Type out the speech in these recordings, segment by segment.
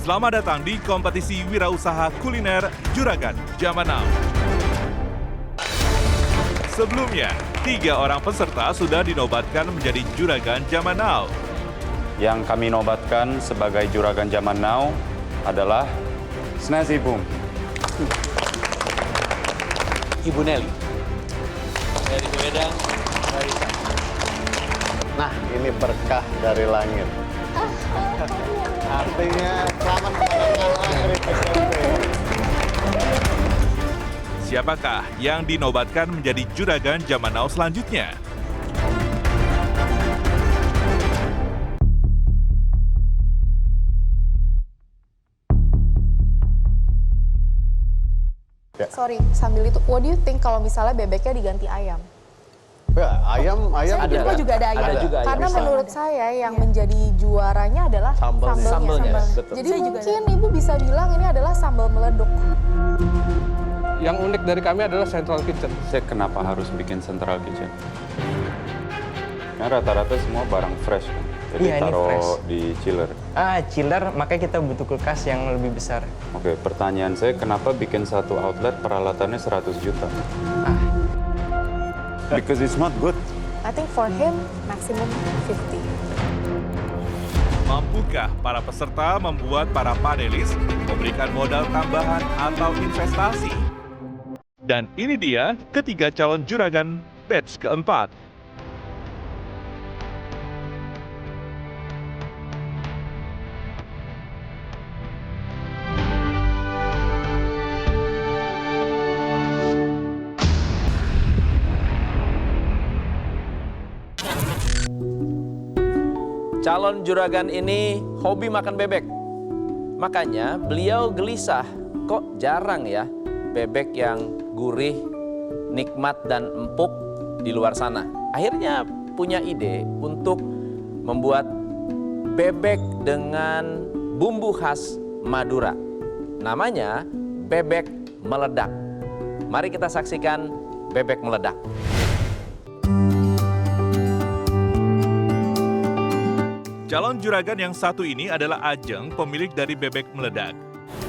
Selamat datang di kompetisi wirausaha kuliner Juragan Zaman Now. Sebelumnya, 3 orang peserta sudah dinobatkan menjadi Juragan Zaman Now. Yang kami nobatkan sebagai Juragan Zaman Now adalah Snazzy Boom. Ibu Nelly. Dari Medan, Marisa. Nah, ini berkah dari langit. Artinya selamat mengenal keripik tempe. Siapakah yang dinobatkan menjadi Juragan Zaman Now selanjutnya? Sorry, sambil itu, what do you think kalau misalnya bebeknya diganti ayam? Ya, ayam Saya ada. juga ada ayam. Ada juga ayam. Karena Bisa. menurut saya yang menjadi juaranya adalah Sambalnya. Sambalnya, betul. Jadi mungkin Ibu bisa bilang ini adalah sambal meleduk. Yang unik dari kami adalah Central Kitchen. Saya kenapa harus bikin Central Kitchen? Karena rata-rata semua barang fresh kan. Jadi Iya, ini taruh fresh. di chiller. Chiller, makanya kita butuh kulkas yang lebih besar. Oke, pertanyaan saya kenapa bikin satu outlet peralatannya 100 juta? Because it's not good. I think for him, maximum 50. Mampukah para peserta membuat para panelis memberikan modal tambahan atau investasi? Dan ini dia ketiga calon juragan batch keempat. Calon juragan ini hobi makan bebek. Makanya beliau gelisah, kok jarang ya bebek yang gurih, nikmat dan empuk di luar sana. Akhirnya punya ide untuk membuat bebek dengan bumbu khas Madura. Namanya bebek meledak. Mari kita saksikan bebek meledak. Calon juragan yang satu ini adalah Ajeng, pemilik dari bebek meledak.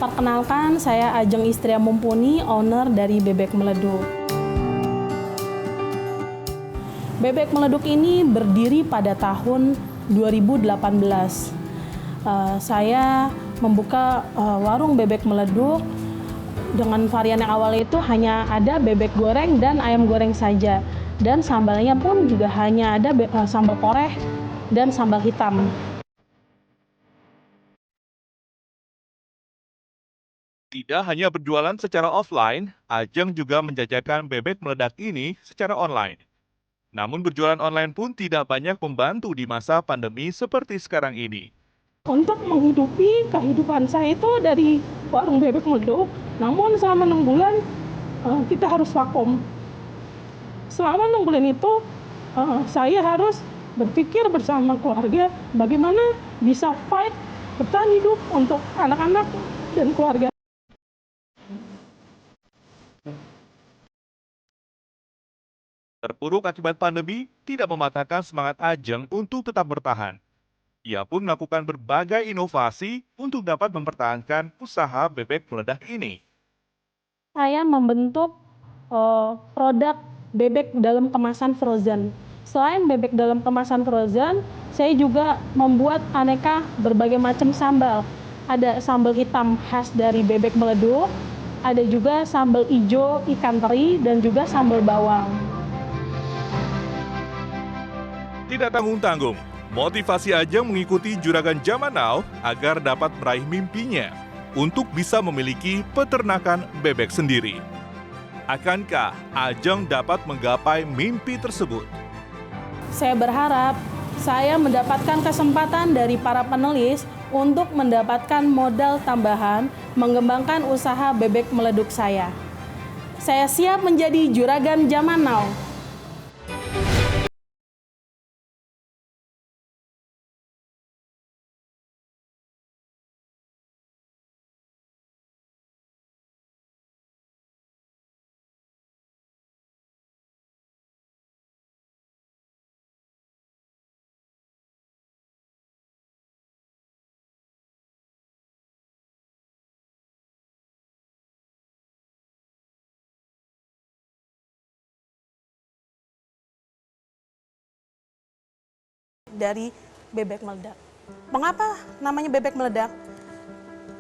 Perkenalkan, saya Ajeng Istria Mumpuni, owner dari Bebek Meleduk. Bebek Meleduk ini berdiri pada tahun 2018. Saya membuka warung bebek meleduk dengan varian yang awal itu hanya ada bebek goreng dan ayam goreng saja. Dan sambalnya pun juga hanya ada sambal koreh dan sambal hitam. Tidak hanya berjualan secara offline, Ajeng juga menjajakan bebek meledak ini secara online. Namun berjualan online pun tidak banyak membantu di masa pandemi seperti sekarang ini. Untuk menghidupi kehidupan saya itu dari warung bebek meleduk, namun selama 6 bulan kita harus vakum. Selama 6 bulan itu saya harus berpikir bersama keluarga bagaimana bisa fight, bertahan hidup untuk anak-anak dan keluarga. Terpuruk akibat pandemi tidak mematahkan semangat Ajeng untuk tetap bertahan. Ia pun melakukan berbagai inovasi untuk dapat mempertahankan usaha bebek meledak ini. Saya membentuk produk bebek dalam kemasan frozen. Selain bebek dalam kemasan frozen, saya juga membuat aneka berbagai macam sambal. Ada sambal hitam khas dari bebek meleduk, ada juga sambal hijau ikan teri, dan juga sambal bawang. Tidak tanggung-tanggung, motivasi Ajeng mengikuti Juragan Zaman Now agar dapat meraih mimpinya untuk bisa memiliki peternakan bebek sendiri. Akankah Ajeng dapat menggapai mimpi tersebut? Saya berharap saya mendapatkan kesempatan dari para panelis untuk mendapatkan modal tambahan mengembangkan usaha bebek meleduk saya. Saya siap menjadi Juragan Zaman Now. dari bebek meledak. Mengapa namanya bebek meledak?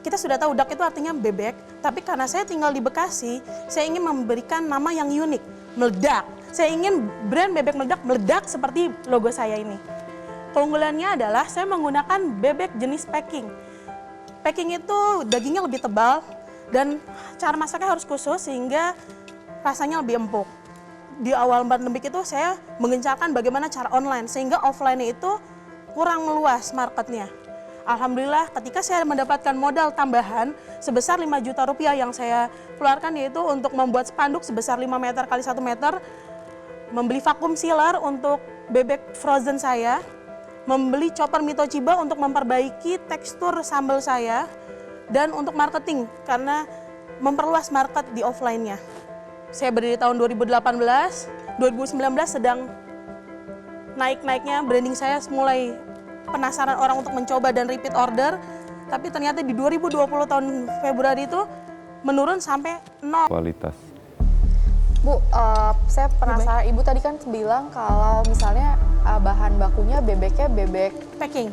Kita sudah tahu dak itu artinya bebek, tapi karena saya tinggal di Bekasi, saya ingin memberikan nama yang unik, meledak. Saya ingin brand bebek meledak seperti logo saya ini. Keunggulannya adalah saya menggunakan bebek jenis packing. Packing itu dagingnya lebih tebal dan cara masaknya harus khusus sehingga rasanya lebih empuk. Di awal pandemi itu saya mengencarkan bagaimana cara online sehingga offline-nya itu kurang meluas marketnya. Alhamdulillah ketika saya mendapatkan modal tambahan sebesar 5 juta rupiah yang saya keluarkan yaitu untuk membuat spanduk sebesar 5 meter kali 1 meter, membeli vakum sealer untuk bebek frozen saya, membeli chopper Mitochiba untuk memperbaiki tekstur sambal saya, dan untuk marketing karena memperluas market di offline-nya. Saya berdiri tahun 2018, 2019 sedang naik-naiknya branding saya mulai penasaran orang untuk mencoba dan repeat order, tapi ternyata di 2020 tahun Februari itu menurun sampai 0. Kualitas. Bu, saya penasaran, Ibu tadi kan bilang kalau misalnya bahan bakunya bebeknya bebek Packing.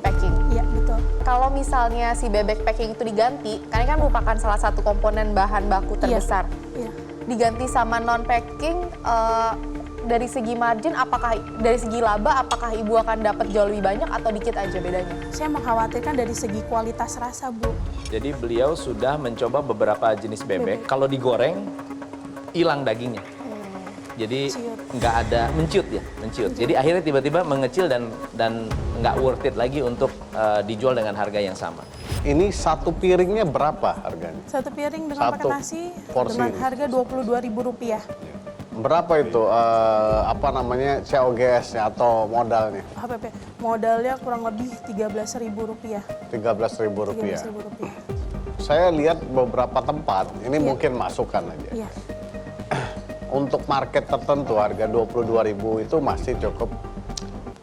Iya, betul. Kalau misalnya si bebek packing itu diganti, karena kan merupakan salah satu komponen bahan baku terbesar. Iya. Diganti sama non-packing, dari segi margin, apakah dari segi laba, apakah Ibu akan dapat jauh lebih banyak atau dikit aja bedanya? Saya mengkhawatirkan dari segi kualitas rasa, Bu. Jadi beliau sudah mencoba beberapa jenis bebek. Kalau digoreng, hilang dagingnya. Jadi Menciut. nggak ada menciut. Jadi akhirnya tiba-tiba mengecil dan nggak worth it lagi untuk dijual dengan harga yang sama. Ini satu piringnya berapa harganya? Satu piring dengan Satu pakai nasi porsi dengan ini. harga Rp22.000. Berapa itu COGS-nya atau modalnya? HPP. Modalnya kurang lebih Rp13.000. Rp13.000. Rp13.000. Saya lihat beberapa tempat, ini Iya. mungkin masukan aja. Iya. Untuk market tertentu harga 22.000 itu masih cukup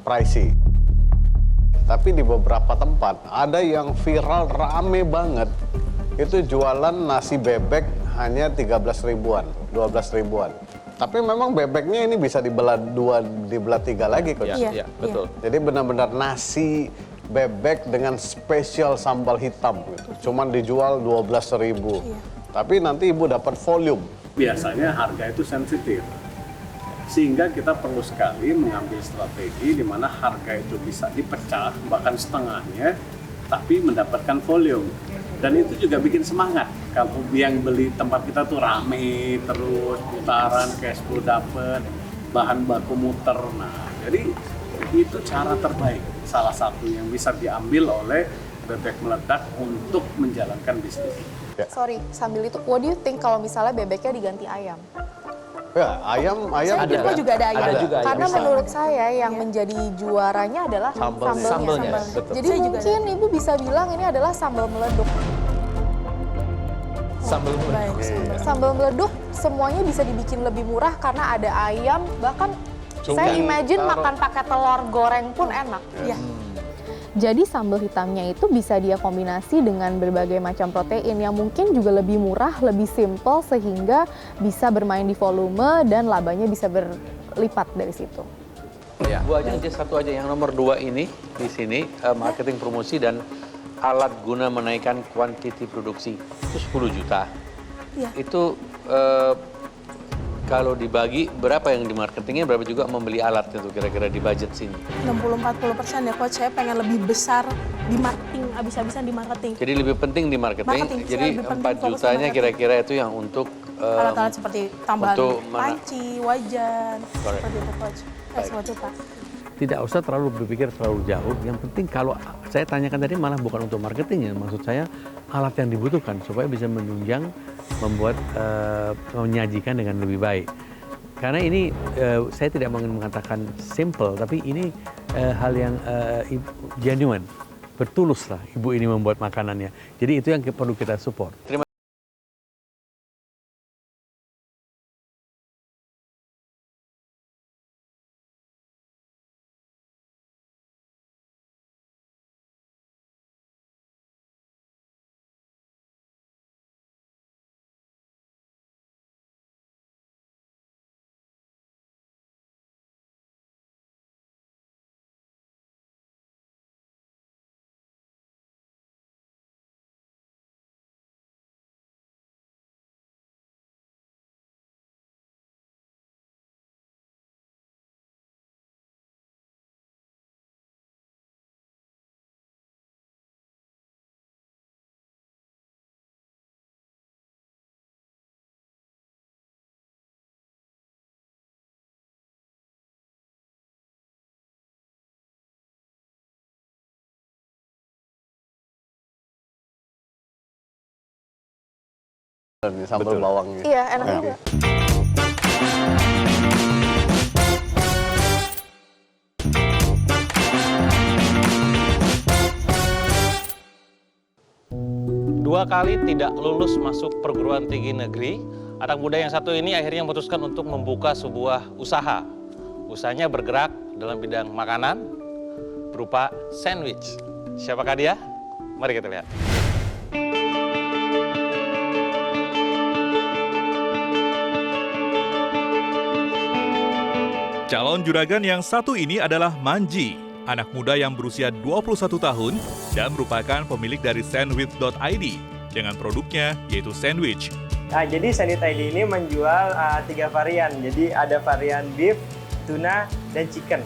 pricey. Tapi di beberapa tempat ada yang viral rame banget. Itu jualan nasi bebek hanya 13 ribuan, 12 ribuan. Tapi memang bebeknya ini bisa dibelah 2, dibelah 3 lagi kok. Iya, Betul. Jadi benar-benar nasi bebek dengan spesial sambal hitam gitu. Cuman dijual 12.000. Iya. Tapi nanti Ibu dapat volume. Biasanya harga itu sensitif. Sehingga kita perlu sekali mengambil strategi di mana harga itu bisa dipecah, bahkan setengahnya, tapi mendapatkan volume. Dan itu juga bikin semangat. Kalau yang beli tempat kita tuh rame, terus putaran, cash flow dapet, bahan baku muter. Nah, jadi itu cara terbaik. Salah satu yang bisa diambil oleh bebek meledak untuk menjalankan bisnis. Sorry, sambil itu, what do you think kalau misalnya bebeknya diganti ayam? Ya, ayam Saya Ada. juga ada ayam. Ada juga ayam. Karena Bisa. menurut saya yang Iya. menjadi juaranya adalah Sambelnya. Sambelnya, sambelnya. betul. Jadi Saya juga mungkin Ibu bisa bilang ini adalah sambal meleduk. Sambal Baik. Sambal meleduk semuanya bisa dibikin lebih murah karena ada ayam, bahkan saya imagine makan pakai telur goreng pun enak. Iya. Jadi sambal hitamnya itu bisa dia kombinasi dengan berbagai macam protein yang mungkin juga lebih murah, lebih simple sehingga bisa bermain di volume dan labanya bisa berlipat dari situ. Ya. Dua aja, satu aja yang nomor 2 ini di sini marketing promosi dan alat guna menaikkan kuantiti produksi itu 10 juta. Iya. Itu kalau dibagi berapa yang di marketingnya, berapa juga membeli alat itu kira-kira di budget sini. 60-40% ya coach, saya pengen lebih besar di marketing, habis-habisan di marketing. Jadi lebih penting di marketing. Marketing, saya Jadi lebih penting 4 fokus di jutanya marketing. kira-kira itu yang untuk Alat-alat seperti tambahan untuk panci, wajan, Correct. seperti itu coach. Seperti itu Pak. Tidak usah terlalu berpikir terlalu jauh. Yang penting kalau saya tanyakan tadi malah bukan untuk marketingnya, maksud saya alat yang dibutuhkan supaya bisa menunjang, membuat, menyajikan dengan lebih baik. Karena ini saya tidak ingin mengatakan simple, tapi ini hal yang genuine, bertulus lah ibu ini membuat makanannya. Jadi itu yang perlu kita support. Terima Ini sambal bawangnya. Iya, enak juga. Dua kali tidak lulus masuk perguruan tinggi negeri, anak muda yang satu ini akhirnya memutuskan untuk membuka sebuah usaha. Usahanya bergerak dalam bidang makanan berupa sandwich. Siapakah dia? Mari kita lihat. Calon juragan yang satu ini adalah Manji, anak muda yang berusia 21 tahun dan merupakan pemilik dari sandwich.id dengan produknya yaitu sandwich. Nah, jadi Sandwich ID ini menjual 3 varian. Jadi ada varian beef, tuna, dan chicken.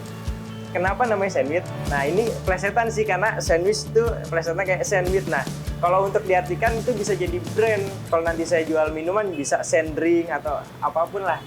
Kenapa namanya sandwich? Nah, ini plesetan sih karena sandwich itu plesetannya kayak sandwich. Nah, kalau untuk diartikan itu bisa jadi brand. Kalau nanti saya jual minuman bisa sand drink atau apapun lah.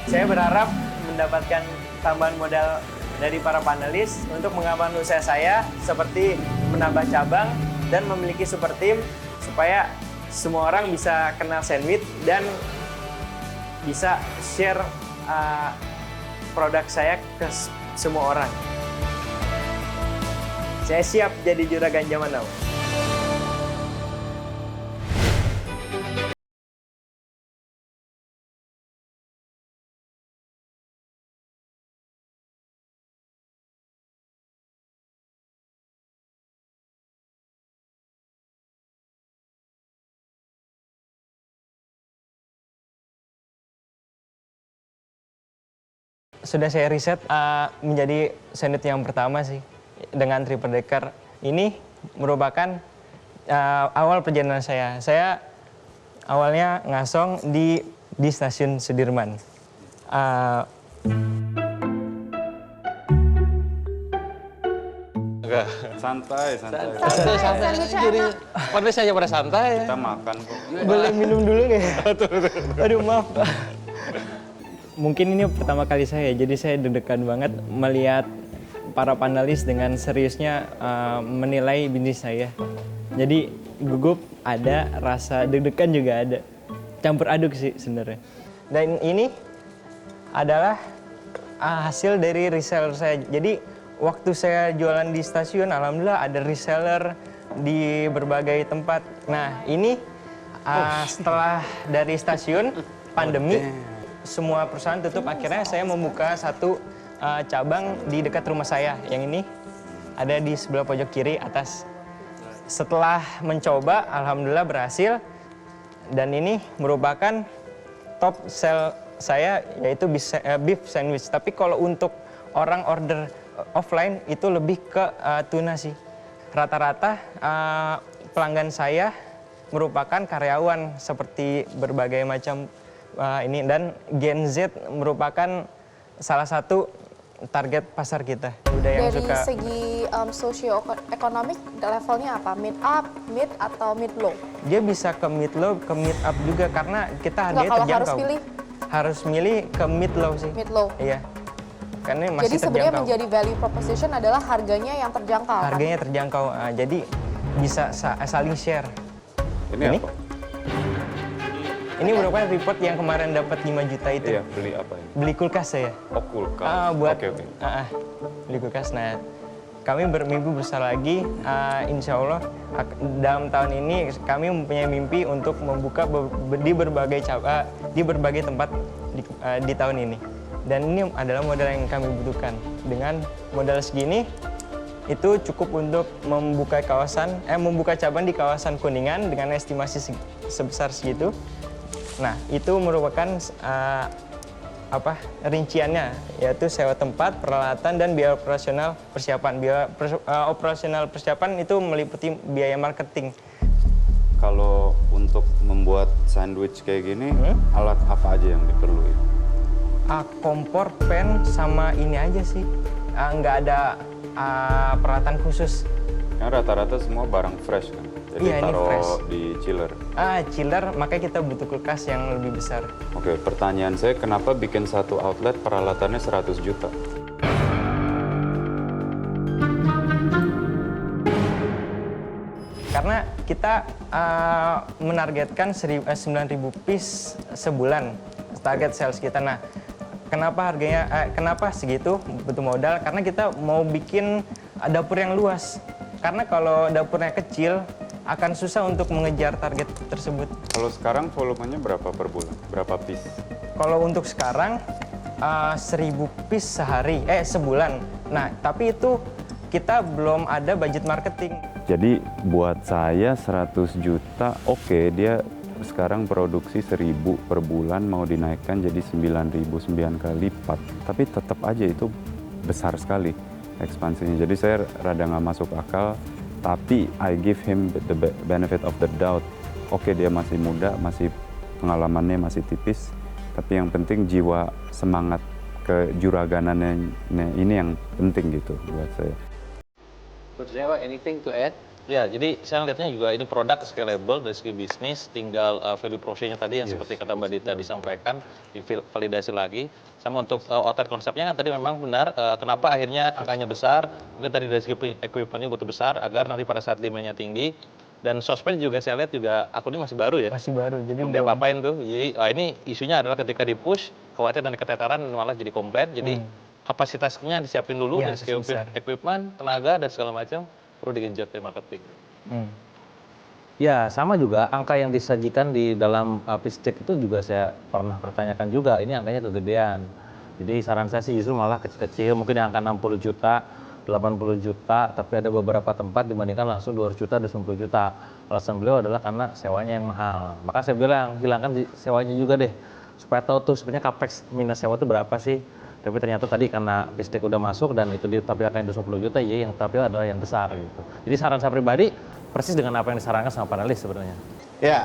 Saya berharap mendapatkan tambahan modal dari para panelis untuk mengembangkan usaha saya seperti menambah cabang dan memiliki super team supaya semua orang bisa kenal sandwich dan bisa share produk saya ke semua orang. Saya siap jadi juragan zaman now. Sudah saya riset menjadi sandwich yang pertama sih dengan triple decker. Ini merupakan awal perjalanan saya. Saya awalnya ngasong di stasiun Sudirman. Santai. Jadi pada saya pada santai. Kita makan kok. Boleh minum dulu nggak? Aduh maaf. Mungkin ini pertama kali saya, jadi saya deg-degan banget melihat para panelis dengan seriusnya menilai bisnis saya. Jadi gugup ada, rasa deg-degan juga ada. Campur aduk sih sebenarnya. Dan ini adalah hasil dari reseller saya. Jadi waktu saya jualan di stasiun, alhamdulillah ada reseller di berbagai tempat. Nah ini setelah dari stasiun, pandemi, semua perusahaan tutup, akhirnya saya membuka satu cabang di dekat rumah saya. Yang ini ada di sebelah pojok kiri atas. Setelah mencoba, alhamdulillah berhasil. Dan ini merupakan top sell saya, yaitu beef sandwich. Tapi kalau untuk orang order offline, itu lebih ke tuna sih. Rata-rata pelanggan saya merupakan karyawan seperti berbagai macam ini, dan Gen Z merupakan salah satu target pasar kita. Udah yang dari suka. Segi socio-ekonomik levelnya apa? Mid up, mid atau mid low? Dia bisa ke mid low, ke mid up juga karena kita harganya kalau terjangkau. harus milih ke mid low sih. Mid low. Iya. Karena masih jadi sebenarnya terjangkau. menjadi value proposition adalah harganya yang terjangkau. Harganya kan? terjangkau. Jadi bisa saling share. Ini apa? Ini merupakan report yang kemarin dapat 5 juta itu. Iya, beli apa ini? Beli kulkas saya. Oh, kulkas. Buat Oke. beli kulkas. Nah, kami bermimpi besar lagi. Insya Allah dalam tahun ini kami mempunyai mimpi untuk membuka di berbagai tempat di tahun ini. Dan ini adalah modal yang kami butuhkan. Dengan modal segini, itu cukup untuk membuka cabang di kawasan Kuningan dengan estimasi sebesar segitu. Nah, itu merupakan rinciannya, yaitu sewa tempat, peralatan, dan biaya operasional persiapan. Biaya operasional persiapan itu meliputi biaya marketing. Kalau untuk membuat sandwich kayak gini, alat apa aja yang diperlukan? Kompor, pan, sama ini aja sih. Nggak ada peralatan khusus. Kan rata-rata semua barang fresh kan? Jadi Iya, ini fresh. taruh di chiller. Chiller, makanya kita butuh kulkas yang lebih besar. Oke, pertanyaan saya kenapa bikin satu outlet peralatannya 100 juta? Karena kita menargetkan 9.000 piece sebulan target sales kita. Nah, kenapa kenapa segitu butuh modal? Karena kita mau bikin dapur yang luas. Karena kalau dapurnya kecil akan susah untuk mengejar target tersebut. Kalau sekarang volumenya berapa per bulan? Berapa piece? Kalau untuk sekarang 1.000 piece sebulan. Nah, tapi itu kita belum ada budget marketing. Jadi buat saya 100 juta, oke, dia sekarang produksi 1.000 per bulan, mau dinaikkan jadi 9.000, 9 kali lipat. Tapi tetap aja itu besar sekali ekspansinya. Jadi saya rada nggak masuk akal, tapi I give him the benefit of the doubt. Oke, dia masih muda, masih pengalamannya masih tipis, tapi yang penting jiwa semangat kejuraganannya ini yang penting gitu buat saya. Anything to add? Ya, jadi saya lihatnya juga ini produk scalable dari segi bisnis, tinggal value proposition-nya tadi yang seperti kata Mbak Dita disampaikan, divalidasi lagi. Sama untuk outlet konsepnya kan tadi memang benar, kenapa akhirnya angkanya besar, mungkin tadi dari segi equipment-nya butuh besar, agar nanti pada saat demand-nya tinggi. Dan sosmed juga saya lihat juga akunnya masih baru ya. Masih baru, jadi belum apa-apain tuh. Jadi ini isunya adalah ketika di-push, khawatir dan keteteran malah jadi komplain. Jadi kapasitasnya disiapin dulu dari segi equipment, tenaga, dan segala macam. Perlu digenjot di marketing. Ya, sama juga angka yang disajikan di dalam pitch deck itu juga saya pernah pertanyakan juga. Ini angkanya kegedean. Jadi saran saya sih justru malah kecil-kecil, mungkin yang angka 60 juta, 80 juta, tapi ada beberapa tempat dibandingkan langsung 200 juta, 90 juta. Alasan beliau adalah karena sewanya yang mahal. Maka saya bilang, hilangkan sewanya juga deh. Supaya tahu tuh sebenarnya capex minus sewa itu berapa sih. Tapi ternyata tadi karena pitch deck udah masuk dan itu ditampilkan 20 juta, ya yang tampil adalah yang besar gitu. Jadi saran saya pribadi persis dengan apa yang disarankan sama panelis sebenarnya. Ya,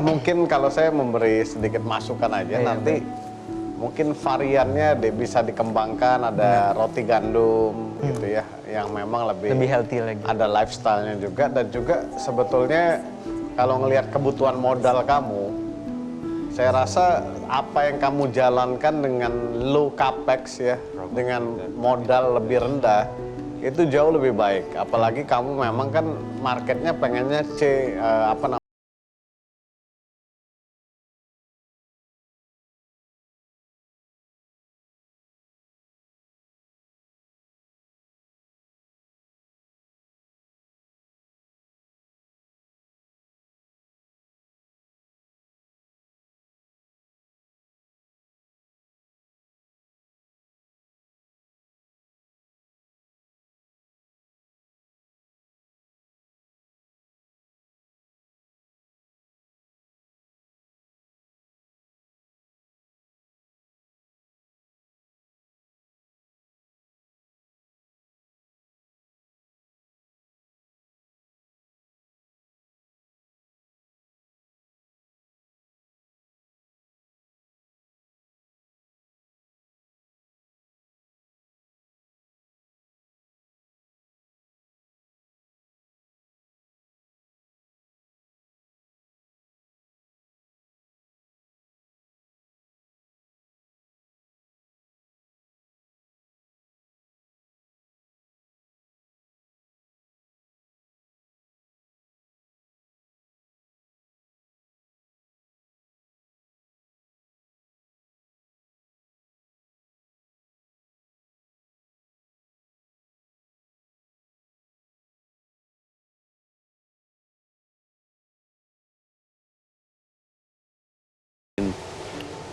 mungkin kalau saya memberi sedikit masukan aja nanti mungkin variannya bisa dikembangkan, ada roti gandum gitu ya, yang memang lebih healthy lagi. Ada lifestyle-nya juga, dan juga sebetulnya kalau ngelihat kebutuhan modal kamu, saya rasa apa yang kamu jalankan dengan low capex ya, dengan modal lebih rendah, itu jauh lebih baik. Apalagi kamu memang kan marketnya pengennya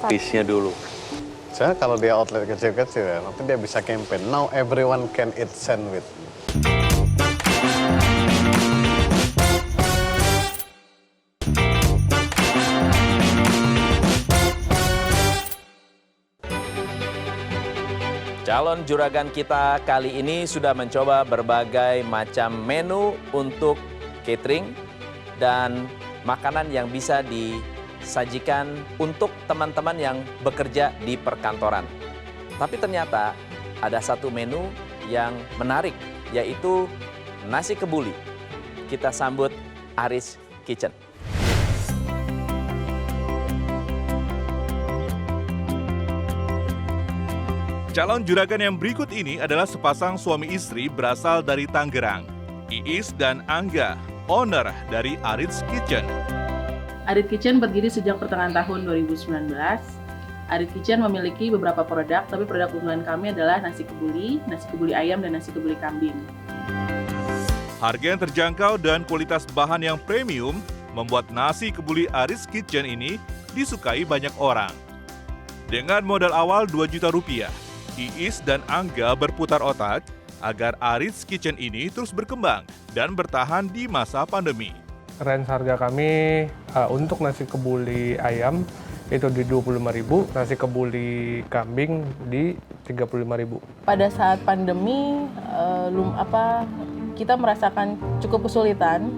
artisnya dulu. Saya kalau dia outlet kecil-kecil ya, nanti dia bisa campaign. Now everyone can eat sandwich. Calon juragan kita kali ini sudah mencoba berbagai macam menu untuk catering dan makanan yang bisa disajikan untuk teman-teman yang bekerja di perkantoran. Tapi ternyata ada satu menu yang menarik, yaitu nasi kebuli. Kita sambut Aris Kitchen. Calon juragan yang berikut ini adalah sepasang suami istri berasal dari Tangerang. Iis dan Angga, owner dari Aris Kitchen. Aris Kitchen berdiri sejak pertengahan tahun 2019. Aris Kitchen memiliki beberapa produk, tapi produk unggulan kami adalah nasi kebuli ayam, dan nasi kebuli kambing. Harga yang terjangkau dan kualitas bahan yang premium membuat nasi kebuli Aris Kitchen ini disukai banyak orang. Dengan modal awal 2 juta rupiah, Iis dan Angga berputar otak agar Aris Kitchen ini terus berkembang dan bertahan di masa pandemi. Range harga kami untuk nasi kebuli ayam itu di 25.000, nasi kebuli kambing di 35.000. Pada saat pandemi, kita merasakan cukup kesulitan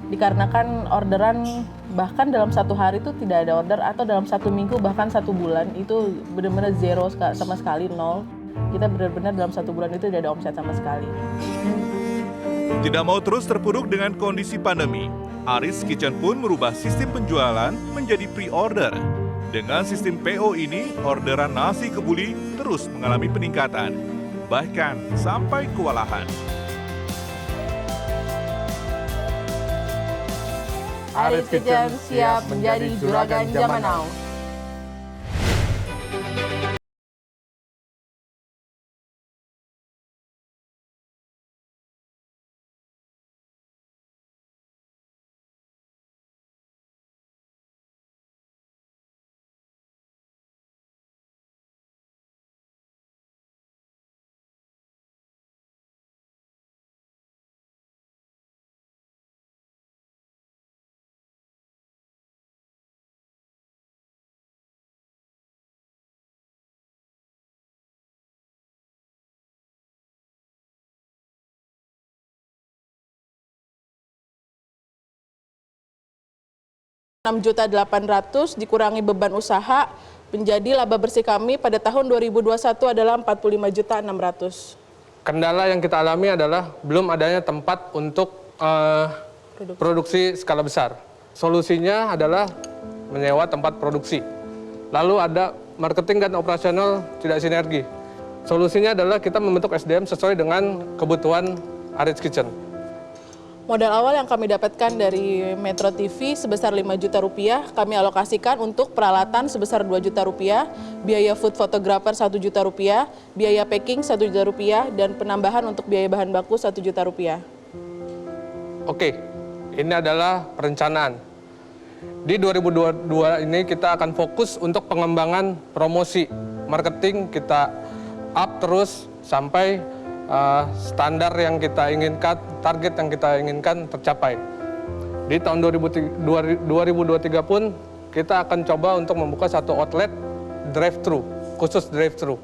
dikarenakan orderan bahkan dalam satu hari itu tidak ada order, atau dalam satu minggu bahkan 1 bulan itu benar-benar zero sama sekali, nol. Kita benar-benar dalam 1 bulan itu tidak ada omset sama sekali. Tidak mau terus terpuruk dengan kondisi pandemi, Aris Kitchen pun merubah sistem penjualan menjadi pre-order. Dengan sistem PO ini, orderan nasi kebuli terus mengalami peningkatan, bahkan sampai kewalahan. Aris Kitchen siap menjadi juragan zaman now. Rp6.800.000 dikurangi beban usaha menjadi laba bersih kami pada tahun 2021 adalah Rp45.600.000. Kendala yang kita alami adalah belum adanya tempat untuk produksi skala besar. Solusinya adalah menyewa tempat produksi. Lalu ada marketing dan operasional tidak sinergi. Solusinya adalah kita membentuk SDM sesuai dengan kebutuhan Aris Kitchen. Modal awal yang kami dapatkan dari Metro TV sebesar Rp5 juta, kami alokasikan untuk peralatan sebesar Rp2 juta, biaya food photographer Rp1 juta, biaya packing Rp1 juta, dan penambahan untuk biaya bahan baku Rp1 juta. Oke, ini adalah perencanaan. Di 2022 ini kita akan fokus untuk pengembangan promosi, marketing kita up terus sampai standar yang kita inginkan, target yang kita inginkan tercapai. Di tahun 2023 pun kita akan coba untuk membuka satu outlet drive-thru, khusus drive-thru.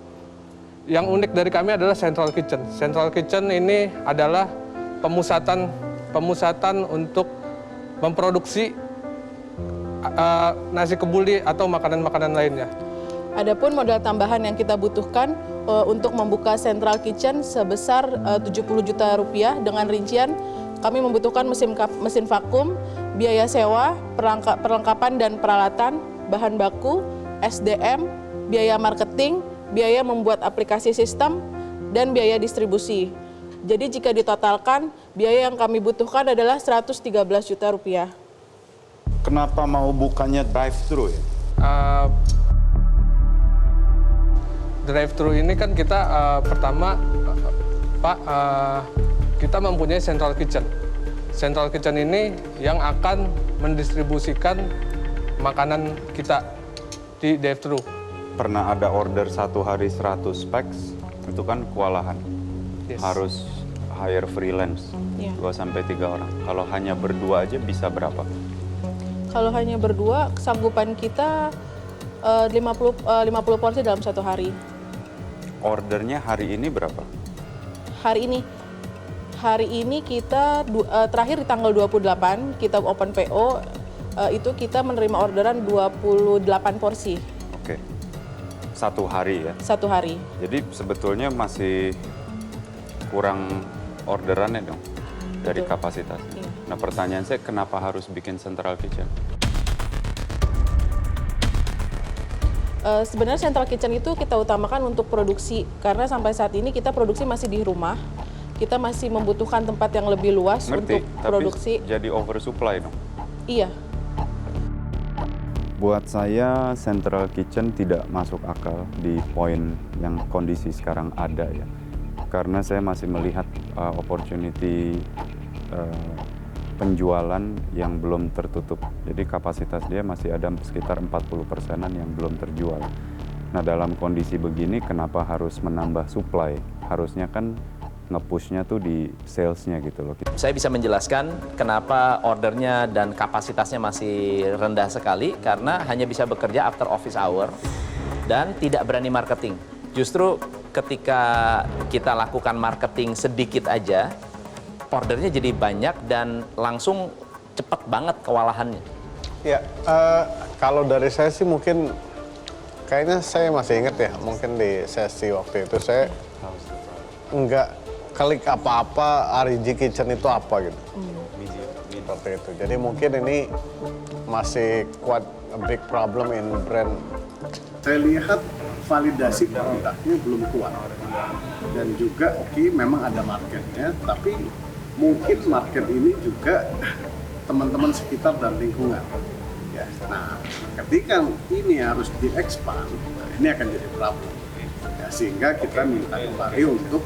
Yang unik dari kami adalah Central Kitchen. Central Kitchen ini adalah pemusatan untuk memproduksi nasi kebuli atau makanan-makanan lainnya. Adapun modal tambahan yang kita butuhkan untuk membuka Central Kitchen sebesar Rp70 juta dengan rincian kami membutuhkan mesin vakum, biaya sewa, perlengkapan dan peralatan, bahan baku, SDM, biaya marketing, biaya membuat aplikasi sistem, dan biaya distribusi. Jadi jika ditotalkan, biaya yang kami butuhkan adalah Rp113 juta. Kenapa mau bukannya drive-thru ya? Drive-thru ini kan kita pertama, kita mempunyai Central Kitchen. Central Kitchen ini yang akan mendistribusikan makanan kita. di drive-thru. Pernah ada order satu hari 100 packs, itu kan kewalahan. Yes. Harus hire freelance, Iya. 2-3 orang. Kalau hanya berdua aja bisa berapa? Kalau hanya berdua, kesanggupan kita 50 porsi dalam satu hari. Ordernya hari ini berapa? Hari ini kita terakhir di tanggal 28 kita open PO, itu kita menerima orderan 28 porsi. Oke. Satu hari ya? Satu hari. Jadi sebetulnya masih kurang orderannya dong dari Betul. kapasitas. Iya. Nah pertanyaan saya, kenapa harus bikin central kitchen? Sebenarnya central kitchen itu kita utamakan untuk produksi, karena sampai saat ini kita produksi masih di rumah. Kita masih membutuhkan tempat yang lebih luas Ngerti, untuk tapi produksi. jadi oversupply dong. Iya. Buat saya central kitchen tidak masuk akal di poin yang kondisi sekarang ada ya. Karena saya masih melihat opportunity penjualan yang belum tertutup. Jadi kapasitas dia masih ada sekitar 40%-an yang belum terjual. Nah dalam kondisi begini kenapa harus menambah supply? Harusnya kan nge-push-nya tuh di sales-nya gitu loh. Saya bisa menjelaskan kenapa ordernya dan kapasitasnya masih rendah sekali, karena hanya bisa bekerja after office hour dan tidak berani marketing. Justru ketika kita lakukan marketing sedikit aja, ordernya jadi banyak dan langsung cepet banget kewalahannya. Ya, kalau dari saya sih mungkin, kayaknya saya masih ingat ya, mungkin di sesi waktu itu saya nggak klik apa-apa RG Kitchen itu apa gitu. Seperti itu. Jadi mungkin ini masih quite a big problem in brand. Saya lihat validasi produknya belum kuat. Dan juga memang ada marketnya, tapi mungkin market ini juga teman-teman sekitar dan lingkungan. Ya, nah, ketika ini harus diekspand, ini akan jadi problem. Ya, sehingga kita minta kembali untuk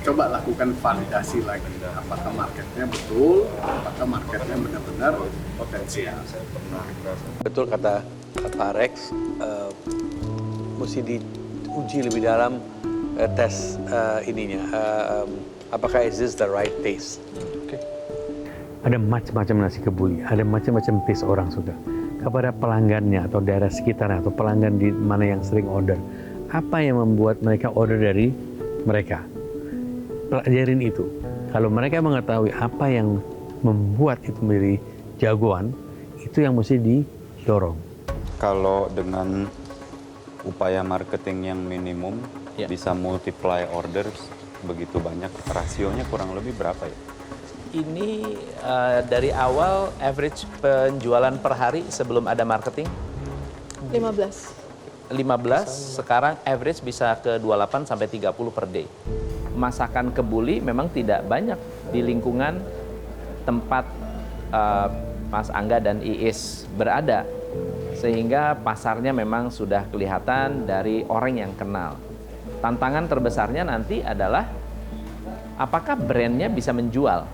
coba lakukan validasi lagi. Apakah marketnya betul, apakah marketnya benar-benar potensial. Betul kata Pak Rex, mesti diuji lebih dalam tes ininya. Apakah is this the right taste? Oke. Ada macam-macam nasi kebuli, ada macam-macam taste orang suka. Kepada pelanggannya atau daerah sekitarnya atau pelanggan di mana yang sering order, apa yang membuat mereka order dari mereka? Pelajarin itu. Kalau mereka mengetahui apa yang membuat itu menjadi jagoan, itu yang mesti didorong. Kalau dengan upaya marketing yang minimum, bisa multiply orders begitu banyak, rasionya kurang lebih berapa ya? Ini dari awal average penjualan per hari sebelum ada marketing 15. 15, sekarang average bisa ke 28 sampai 30 per day. Masakan kebuli memang tidak banyak di lingkungan tempat Mas Angga dan Iis berada, sehingga pasarnya memang sudah kelihatan dari orang yang kenal. Tantangan terbesarnya nanti adalah apakah brandnya bisa menjual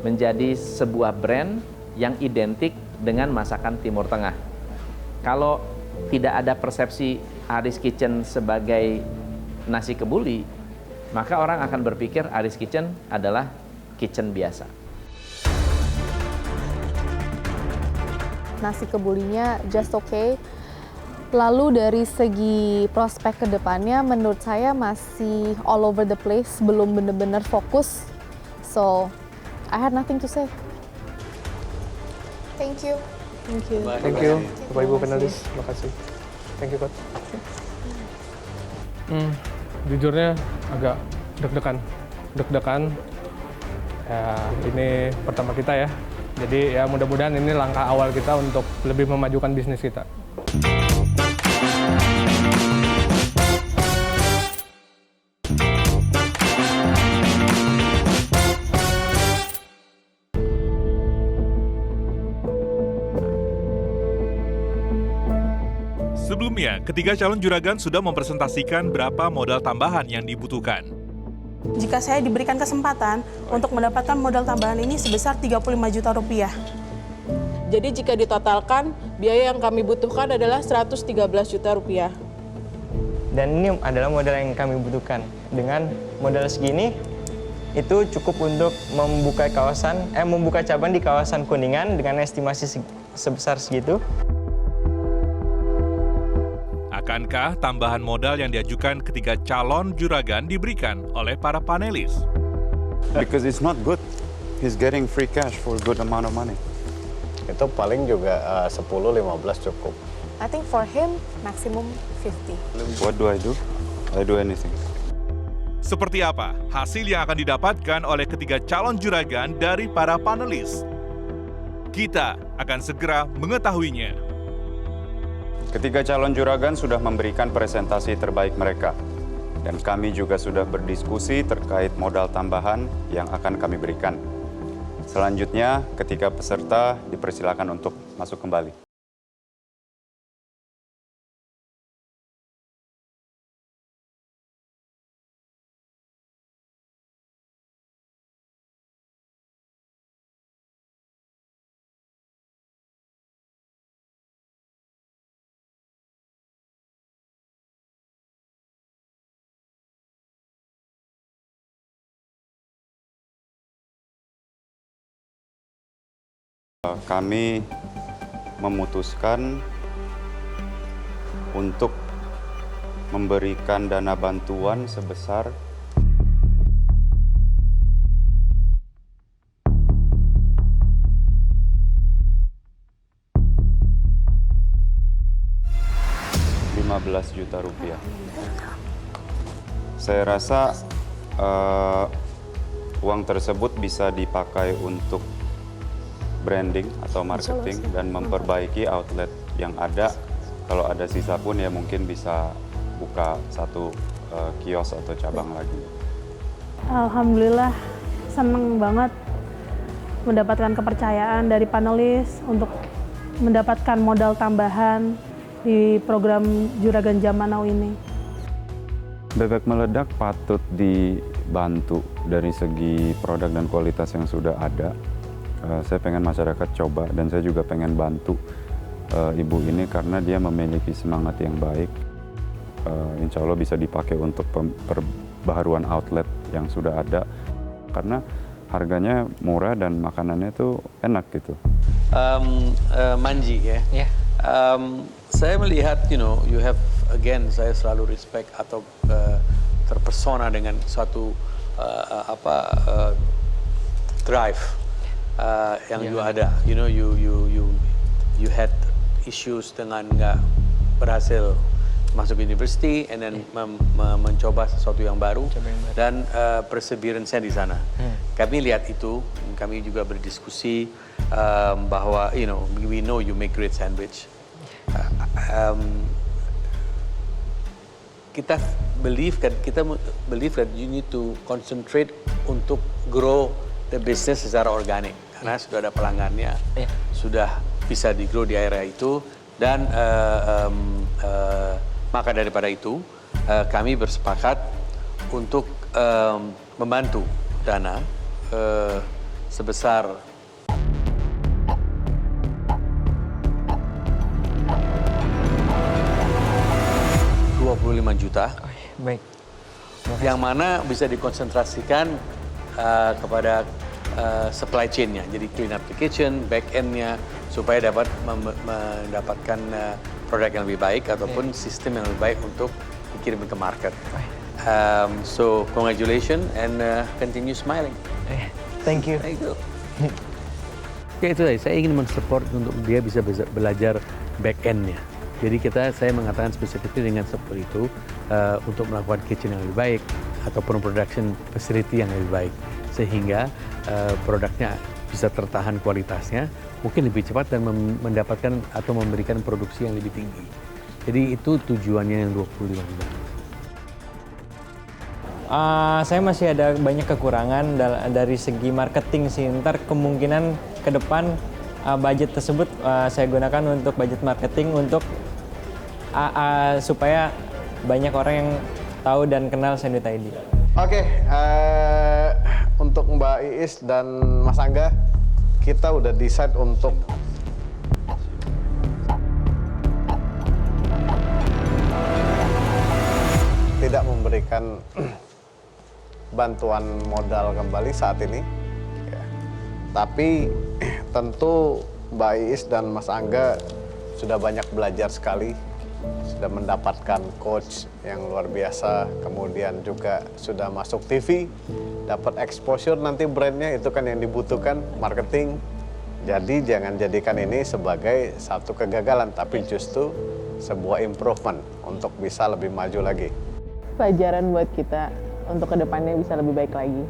menjadi sebuah brand yang identik dengan masakan Timur Tengah. Kalau tidak ada persepsi Aris Kitchen sebagai nasi kebuli, maka orang akan berpikir Aris Kitchen adalah kitchen biasa. Nasi kebulinya just okay. Lalu dari segi prospek ke depannya menurut saya masih all over the place, belum benar-benar fokus. So, I had nothing to say. Thank you. Thank you. Thank you, Bapak Ibu panelis. Terima kasih. Thank you, Coach. Jujurnya agak deg-degan. Ya, ini pertama kita ya. Jadi ya mudah-mudahan ini langkah awal kita untuk lebih memajukan bisnis kita. Sebelumnya, ketiga calon juragan sudah mempresentasikan berapa modal tambahan yang dibutuhkan. Jika saya diberikan kesempatan untuk mendapatkan modal tambahan ini sebesar 35 juta rupiah. Jadi jika ditotalkan, biaya yang kami butuhkan adalah 113 juta rupiah. Dan ini adalah modal yang kami butuhkan. Dengan modal segini, itu cukup untuk membuka cabang di kawasan Kuningan dengan estimasi sebesar segitu. Akankah tambahan modal yang diajukan ketiga calon juragan diberikan oleh para panelis? Because it's not good. He's getting free cash for a good amount of money. Itu paling juga 10-15 cukup. I think for him maximum 50. What do? I do anything. Seperti apa hasil yang akan didapatkan oleh ketiga calon juragan dari para panelis? Kita akan segera mengetahuinya. Ketiga calon juragan sudah memberikan presentasi terbaik mereka. Dan kami juga sudah berdiskusi terkait modal tambahan yang akan kami berikan. Selanjutnya, ketiga peserta dipersilakan untuk masuk kembali. Kami memutuskan untuk memberikan dana bantuan sebesar Rp15 juta. Saya rasa uang tersebut bisa dipakai untuk branding atau marketing dan memperbaiki outlet yang ada. Kalau ada sisa pun ya mungkin bisa buka satu kios atau cabang lagi. Alhamdulillah senang banget mendapatkan kepercayaan dari panelis untuk mendapatkan modal tambahan di program Juragan Zaman Now ini. Bebek Meledak patut dibantu dari segi produk dan kualitas yang sudah ada. Saya pengen masyarakat coba dan saya juga pengen bantu ibu ini karena dia memiliki semangat yang baik. Insya Allah bisa dipakai untuk perbaharuan outlet yang sudah ada karena harganya murah dan makanannya tuh enak gitu. Manji ya. Yeah. Saya melihat, you have again, saya selalu respect atau terpesona dengan suatu drive yang you ada. You had issues dengan nggak berhasil masuk university, and then mencoba sesuatu yang baru dan perseverance-nya di sana. Kami lihat itu, kami juga berdiskusi bahwa we know you make great sandwich. Kita believe that you need to concentrate untuk grow the business secara organik karena sudah ada pelanggannya, sudah bisa di-grow di area itu dan maka daripada itu kami bersepakat untuk membantu dana sebesar $25 juta. Baik. Yang mana bisa dikonsentrasikan kepada supply chain-nya. Jadi clean up the kitchen, back end-nya supaya dapat mendapatkan produk yang lebih baik ataupun sistem yang lebih baik untuk dikirim ke market. So congratulations and continue smiling. Thank you. Thank you. Ya itu saya ingin mensupport untuk dia bisa belajar back end-nya. Jadi saya mengatakan spesifiknya dengan seperti itu untuk melakukan kitchen yang lebih baik ataupun production facility yang lebih baik sehingga produknya bisa tertahan kualitasnya mungkin lebih cepat dan mendapatkan atau memberikan produksi yang lebih tinggi. Jadi itu tujuannya yang 25 juta. Saya masih ada banyak kekurangan dari segi marketing sih. Ntar kemungkinan ke depan budget tersebut saya gunakan untuk budget marketing untuk supaya banyak orang yang tahu dan kenal Sandwich ID. Oke, untuk Mbak Iis dan Mas Angga, kita udah decide untuk memberikan bantuan modal kembali saat ini. Ya. Tapi tentu Mbak Iis dan Mas Angga sudah banyak belajar sekali, sudah mendapatkan coach yang luar biasa, kemudian juga sudah masuk TV, dapat exposure nanti brandnya, itu kan yang dibutuhkan, marketing. Jadi jangan jadikan ini sebagai satu kegagalan, tapi justru sebuah improvement untuk bisa lebih maju lagi. Pelajaran buat kita untuk kedepannya bisa lebih baik lagi.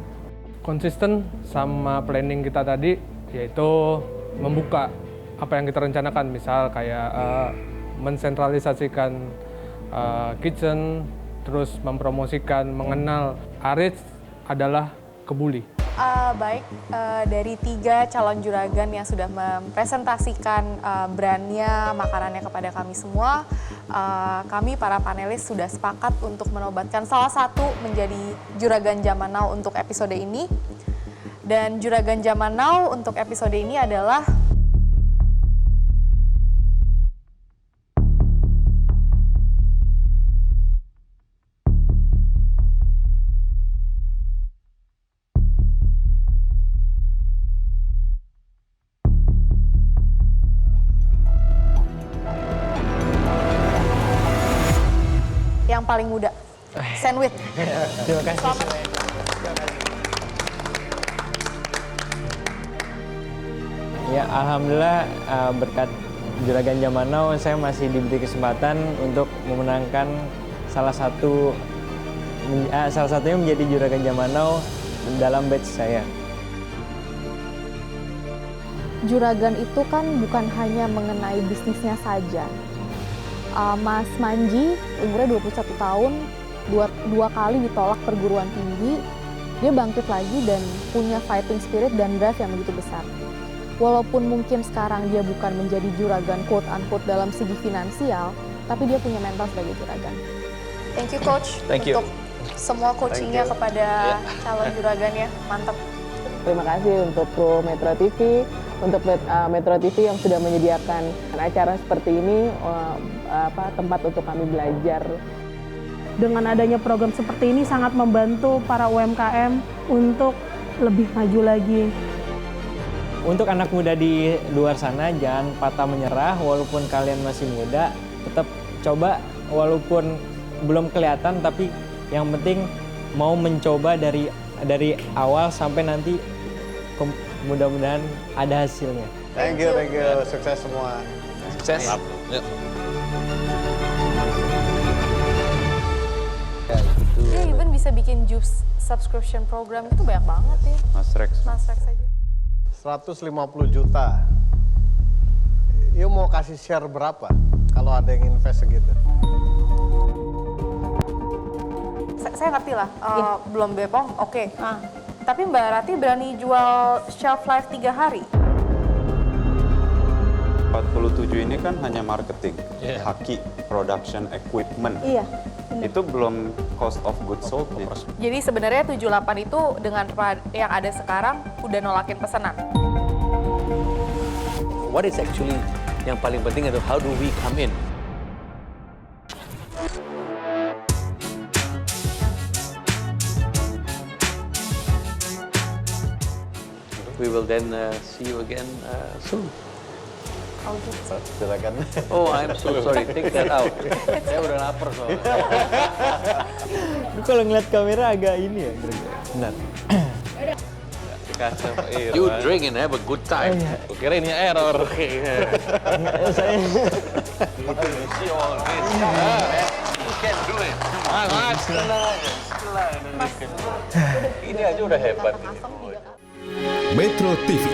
Konsisten sama planning kita tadi, yaitu membuka apa yang kita rencanakan, misal kayak mensentralisasikan kitchen, terus mempromosikan, mengenal Aris adalah kebuli. Baik, dari 3 calon juragan yang sudah mempresentasikan brandnya, makanannya kepada kami semua, kami para panelis sudah sepakat untuk menobatkan salah satu menjadi juragan zaman now untuk episode ini. Dan juragan zaman now untuk episode ini adalah yang paling muda, Sandwich. Terima kasih. Selamat. Ya, alhamdulillah berkat juragan zaman now saya masih diberi kesempatan untuk memenangkan salah satunya menjadi juragan zaman now dalam batch saya. Juragan itu kan bukan hanya mengenai bisnisnya saja. Mas Manji, umurnya 21 tahun, dua kali ditolak perguruan tinggi, dia bangkit lagi dan punya fighting spirit dan drive yang begitu besar. Walaupun mungkin sekarang dia bukan menjadi juragan quote-unquote dalam segi finansial, tapi dia punya mental sebagai juragan. Thank you Coach. Thank you. Untuk semua coachingnya kepada calon juragannya, mantap. Terima kasih untuk kru Metro TV, untuk Metro TV yang sudah menyediakan acara seperti ini, tempat untuk kami belajar. Dengan adanya program seperti ini sangat membantu para UMKM untuk lebih maju lagi. Untuk anak muda di luar sana, jangan patah menyerah walaupun kalian masih muda, tetap coba walaupun belum kelihatan, tapi yang penting mau mencoba dari awal sampai nanti mudah-mudahan ada hasilnya. Thank you. Sukses semua. Sukses. Yuk. Dia even bisa bikin Joops subscription program, itu banyak banget ya. Mas Rex aja. 150 juta. Yuk mau kasih share berapa kalau ada yang invest segitu? Saya ngerti lah, belum Bepom, oke. Tapi Mbak Rati berani jual shelf life 3 hari? 47 ini kan hanya marketing, haki, production equipment. Iya. Itu belum cost of goods sold. Jadi sebenarnya 78 itu dengan yang ada sekarang udah nolakin pesanan. What is actually yang paling penting adalah how do we come in? We will then see you again soon. Silakan. Oh, I'm so sorry. Take that out. Saya udah lapar soalnya. Kalau ngeliat kamera agak ini ya, benar. You drink and have a good time. Kira ini error. Saya See all this. You can do it. Mas, ini aja udah hebat. Metro TV